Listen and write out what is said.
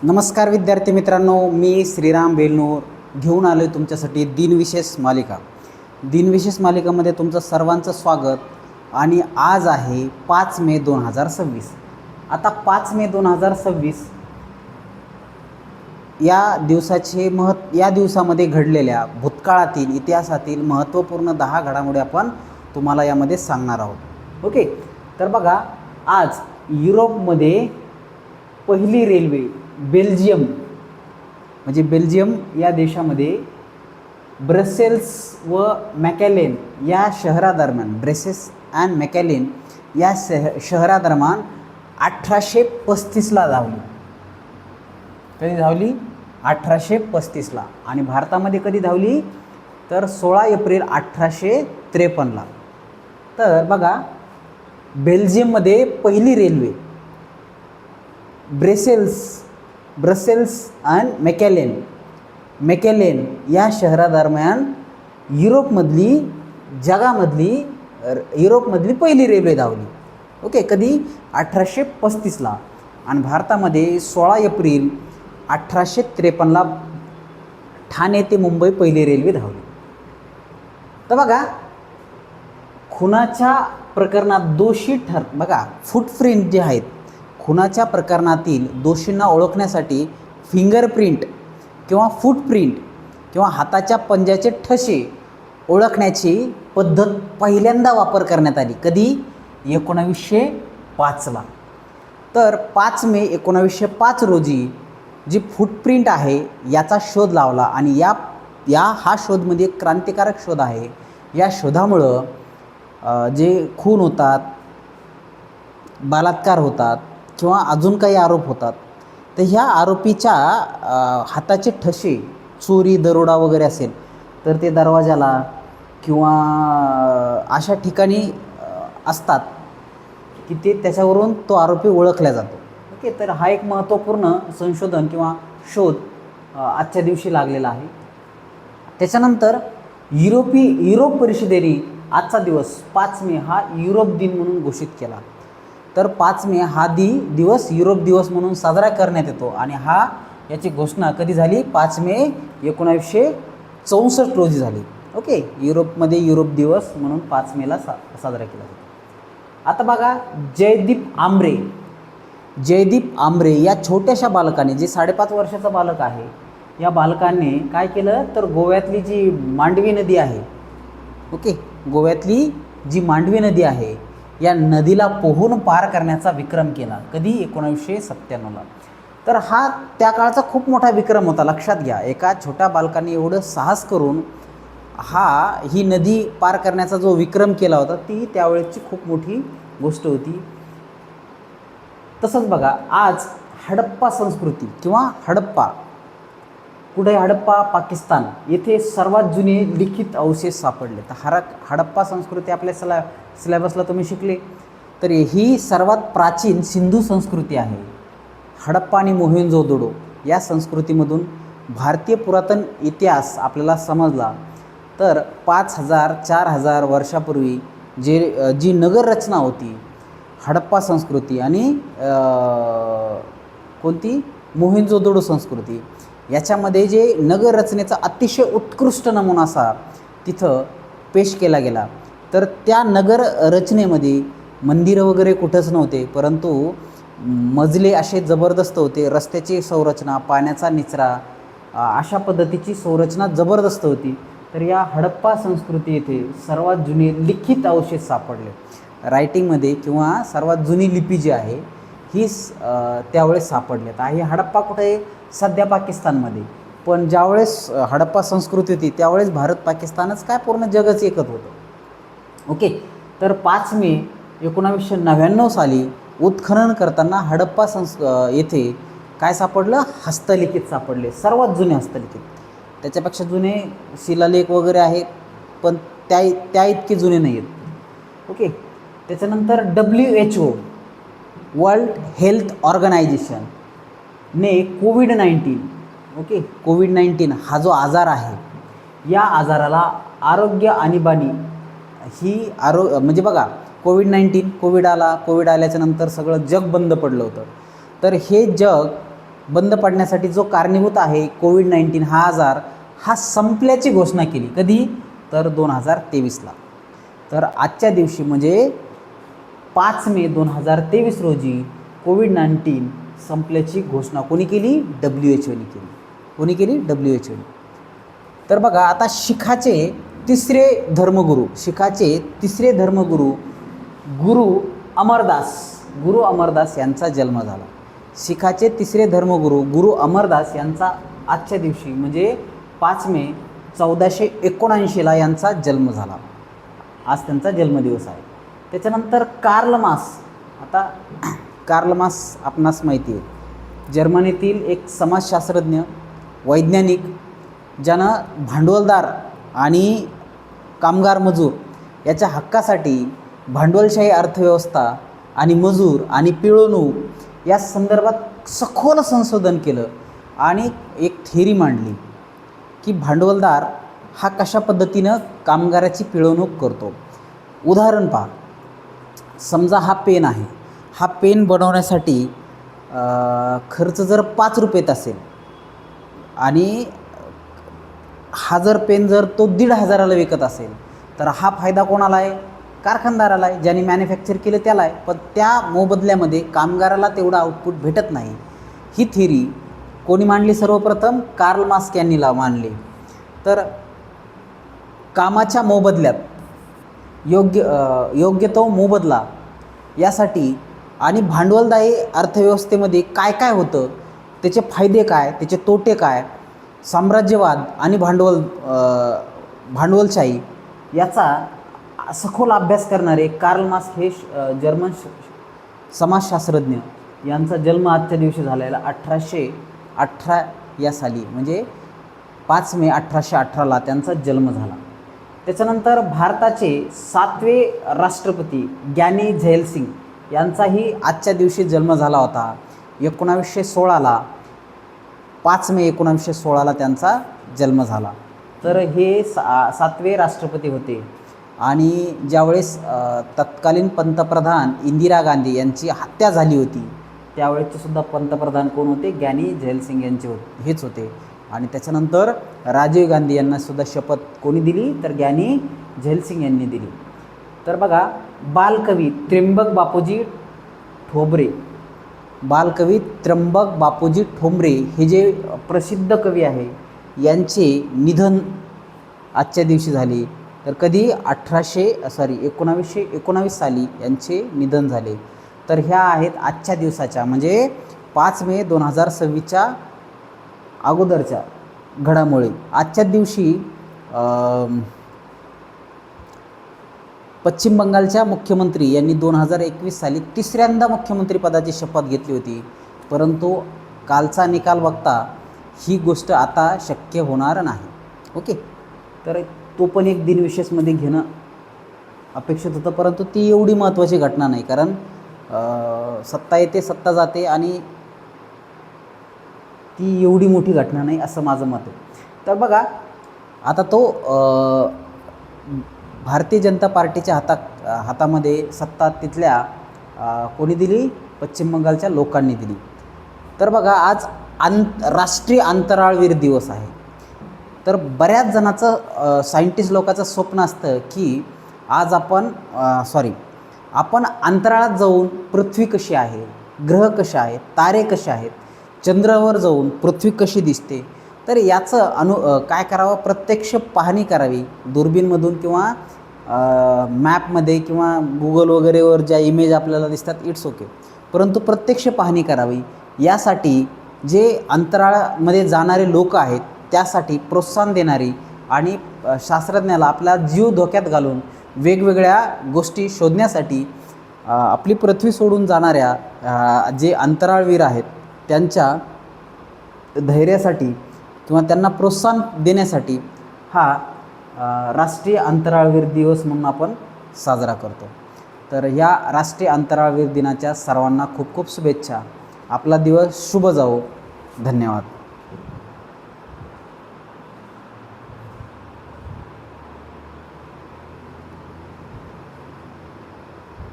नमस्कार विद्यार्थी मित्रांनो, मी श्रीराम बेलनूर घेऊन आलो आहे तुमच्यासाठी दिनविशेष मालिका. दिनविशेष मालिकामध्ये तुमचं सर्वांचं स्वागत. आणि आज आहे 5 मे 2026. आता 5 मे 2026 या दिवसामध्ये घडलेल्या भूतकाळातील इतिहासातील महत्त्वपूर्ण 10 घडामोडी आपण तुम्हाला यामध्ये सांगणार आहोत. ओके, तर बघा, आज युरोपमध्ये पहिली रेल्वे बेल्जियम या देशामध्ये ब्रसेल्स व मॅकॅलेन या शहरादरम्यान, ब्रसेल्स अँड मॅकॅलेन या शहरादरम्यान 1835ला धावली. कधी धावली? 1835ला. आणि भारतामध्ये कधी धावली? तर 16 एप्रिल 1853ला. तर बघा, बेल्जियममध्ये पहिली रेल्वे ब्रसेल्स अँड मॅकॅलेन या शहरादरम्यान युरोपमधली पहिली रेल्वे धावली. ओके, कधी? 1835ला. आणि भारतामध्ये 16 एप्रिल 1853ला ठाणे ते मुंबई पहिली रेल्वे धावली. तर बघा, खुनाच्या प्रकरणात दोषी बघा, फुटप्रिंट जे आहेत, खुनाच्या प्रकरणातील दोषींना ओळखण्यासाठी फिंगरप्रिंट किंवा फुटप्रिंट किंवा हाताच्या पंजाचे ठसे ओळखण्याची पद्धत पहिल्यांदा वापर करण्यात आली. कधी? 1905ला. तर 5 मे 1905 रोजी जी फुटप्रिंट आहे याचा शोध लावला. आणि हा शोधमध्ये एक क्रांतिकारक शोध आहे. या शोधामुळं जे खून होतात, बलात्कार होतात किंवा अजून काही आरोप होतात, तर ह्या आरोपीच्या हाताचे ठसे, चोरी दरोडा वगैरे असेल तर ते दरवाजाला किंवा अशा ठिकाणी असतात की त्याच्यावरून तो आरोपी ओळखला जातो. ओके, तर हा एक महत्त्वपूर्ण संशोधन किंवा शोध आजच्या दिवशी लागलेला आहे. त्याच्यानंतर युरोप परिषदेने आजचा दिवस 5 मे हा युरोप दिन म्हणून घोषित केला. तर 5 मे हा दिवस युरोप दिवस म्हणून साजरा करण्यात येतो. आणि याची घोषणा कधी झाली? 5 मे 1964 रोजी झाली. ओके, युरोपमध्ये युरोप दिवस म्हणून 5 मेला साजरा केला जातो. आता बघा, जयदीप आंबरे या छोट्याशा बालकाने, जे 5.5 वर्षाचा बालक आहे, या बालकाने काय केलं? तर गोव्यातली जी मांडवी नदी आहे, ओके, गोव्यातली जी मांडवी नदी आहे, या नदीला पोहून पार करण्याचा विक्रम केला. कधी? 1997ला. तर हा त्या काळचा खूप मोठा विक्रम होता. लक्षात घ्या, एका छोट्या बालकाने एवढं साहस करून ही नदी पार करण्याचा जो विक्रम केला होता, ती त्यावेळेची खूप मोठी गोष्ट होती. तसंच बघा, आज हडप्पा संस्कृती किंवा हडप्पा, कुठे? हडप्पा, पाकिस्तान येथे सर्वात जुने लिखित अवशेष सापडले. तर हडप्पा संस्कृती आपल्या सिलेबसला तुम्ही शिकले. तर ही सर्वात प्राचीन सिंधू संस्कृती आहे. हडप्पा आणि मोहेंजोदडो या संस्कृतीमधून भारतीय पुरातन इतिहास आपल्याला समजला. तर 5000-4000 वर्षापूर्वी जी नगर रचना होती, हडप्पा संस्कृती आणि कोणती? मोहेंजोदडो संस्कृती, याच्यामध्ये जे नगर रचनेचा अतिशय उत्कृष्ट नमुना असा तिथं पेश केला गेला. तर त्या नगर रचनेमध्ये मंदिरं वगैरे कुठंच नव्हते, परंतु मजले असे जबरदस्त होते. रस्त्याची संरचना, पाण्याचा निचरा, अशा पद्धतीची संरचना जबरदस्त होती. तर या हडप्पा संस्कृती येथे सर्वात जुने लिखित अवशेष सापडले रायटिंगमध्ये, किंवा सर्वात जुनी लिपी जी आहे ही त्यावेळेस सापडली. तर ही हडप्पा कुठे आहे? सध्या पाकिस्तानमध्ये. पण ज्यावेळेस हडप्पा संस्कृती होती त्यावेळेस भारत पाकिस्तानच काय, पूर्ण जगच एकच होतं. ओके, तर 5 मे 1999 साली उत्खनन करताना हडप्पा येथे काय सापडलं? हस्तलिखित सापडले, सर्वात जुने हस्तलिखित. त्याच्यापेक्षा जुने शिलालेख वगैरे आहेत, पण त्या इतके जुने नाही आहेत. ओके, त्याच्यानंतर WHO वर्ल्ड हेल्थ ऑर्गनायझेशन ने कोविड-19 हा जो आजार आहे, या आजाराला आरोग्य आणीबाणी ही म्हणजे बघा, कोविड आल्याच्यानंतर सगळं जग बंद पडलं होतं. तर हे जग बंद पडण्यासाठी जो कारणीभूत आहे कोविड-19 हा आजार हा संपल्याची घोषणा केली. कधी? तर 2023ला. तर आजच्या दिवशी म्हणजे 5 मे 2023 रोजी कोविड-19 संपल्याची घोषणा कोणी केली? WHO ने केली. कोणी केली? WHO ने. तर बघा आता शिखाचे तिसरे धर्मगुरू गुरु अमरदास यांचा जन्म झाला. शिखाचे तिसरे धर्मगुरू गुरु अमरदास यांचा आजच्या दिवशी म्हणजे 5 मे 1479ला यांचा जन्म झाला. आज त्यांचा जन्मदिवस आहे. त्याच्यानंतर कार्ल मार्क्स आपणास माहिती आहे, जर्मनीतील एक समाजशास्त्रज्ञ, वैज्ञानिक, ज्यानं भांडवलदार आणि कामगार मजूर याच्या हक्कासाठी भांडवलशाही अर्थव्यवस्था आणि मजूर आणि पिळवणूक या संदर्भात सखोल संशोधन केलं आणि एक थेरी मांडली की भांडवलदार हा कशा पद्धतीनं कामगाराची पिळवणूक करतो. उदाहरण पहा, समजा हा पेन आहे. हा पेन बनवण्यासाठी खर्च जर 5 रुपयात असेल आणि हा जर पेन जर तो 1,500ला विकत असेल तर हा फायदा कोणाला आहे? कारखानदाराला आहे, ज्यांनी मॅन्युफॅक्चर केलं त्याला आहे. पण त्या मोबदल्यामध्ये कामगाराला तेवढं आउटपुट भेटत नाही. ही थिअरी कोणी मांडली? सर्वप्रथम कार्ल मार्क्स यांनी मांडली. तर कामाच्या मोबदल्यात योग्य तो मोबदला यासाठी आणि भांडवलदायी अर्थव्यवस्थेमध्ये काय काय होतं, त्याचे फायदे काय, त्याचे तोटे काय, साम्राज्यवाद आणि भांडवलशाही याचा सखोल अभ्यास करणारे कार्ल मार्क्स हे जर्मन समाजशास्त्रज्ञ यांचा जन्म आजच्या दिवशी झालेला 1818 या साली म्हणजे 5 मे 1818ला त्यांचा जन्म झाला. त्याच्यानंतर भारताचे 7वे राष्ट्रपती ग्यानी झैल सिंग यांचाही आजच्या दिवशी जन्म झाला होता. 1916ला 5 मे 1916ला त्यांचा जन्म झाला. तर हे 7वे राष्ट्रपती होते आणि ज्यावेळेस तत्कालीन पंतप्रधान इंदिरा गांधी यांची हत्या झाली होती त्यावेळेचे सुद्धा पंतप्रधान कोण होते? ग्यानी झैल सिंग हेच होते. आणि त्याच्यानंतर राजीव गांधी यांना सुद्धा शपथ कोणी दिली? तर ग्यानी झैल सिंग यांनी दिली. तर बघा, बालकवी त्र्यंबक बापूजी ठोंबरे हे जे प्रसिद्ध कवी आहे यांचे निधन आजच्या दिवशी झाले. तर कधी? 1919 साली यांचे निधन झाले. तर ह्या आहेत आजच्या दिवसाच्या म्हणजे 5 मे 2026च्या अगोदरच्या घडामोडी. आजच्या दिवशी पश्चिम बंगालच्या मुख्यमंत्री यांनी 2021 साली तिसऱ्यांदा मुख्यमंत्रीपदाची शपथ घेतली होती. परंतु कालचा निकाल बघता ही गोष्ट आता शक्य होणार नाही. ओके, तर तो पण एक दिनविशेषमध्ये घेणं अपेक्षित होतं, परंतु ती एवढी महत्त्वाची घटना नाही, कारण सत्ता येते सत्ता जाते आणि ती एवढी मोठी घटना नाही असं माझं मत आहे. तर बघा आता तो भारतीय जनता पार्टीच्या हातामध्ये सत्ता तिथल्या कोणी दिली? पश्चिम बंगालच्या लोकांनी दिली. तर बघा आज राष्ट्रीय अंतराळवीर दिवस आहे. तर बऱ्याच जणाचं सायंटिस्ट लोकांचं स्वप्न असतं की आज आपण अंतराळात जाऊन पृथ्वी कशी आहे, ग्रह कसे आहेत, तारे कसे आहेत, चंद्रावर जाऊन पृथ्वी कशी दिसते. तर याचं काय करावं? प्रत्यक्ष पाहणी करावी दुर्बीणमधून किंवा मॅपमध्ये किंवा गुगल वगैरेवर ज्या इमेज आपल्याला दिसतात इट्स ओके, परंतु प्रत्यक्ष पाहणी करावी. यासाठी जे अंतराळामध्ये जाणारे लोक आहेत त्यासाठी प्रोत्साहन देणारी आणि शास्त्रज्ञाला आपला जीव धोक्यात घालून वेगवेगळ्या गोष्टी शोधण्यासाठी आपली पृथ्वी सोडून जाणाऱ्या जे अंतराळवीर आहेत त्यांच्या धैर्यासाठी किंवा त्यांना प्रोत्साहन देण्यासाठी हा राष्ट्रीय अंतराळवीर दिवस म्हणून आपण साजरा करतो. तर या राष्ट्रीय अंतराळवीर दिनाच्या सर्वांना खूप खूप शुभेच्छा. आपला दिवस शुभ जावो. धन्यवाद.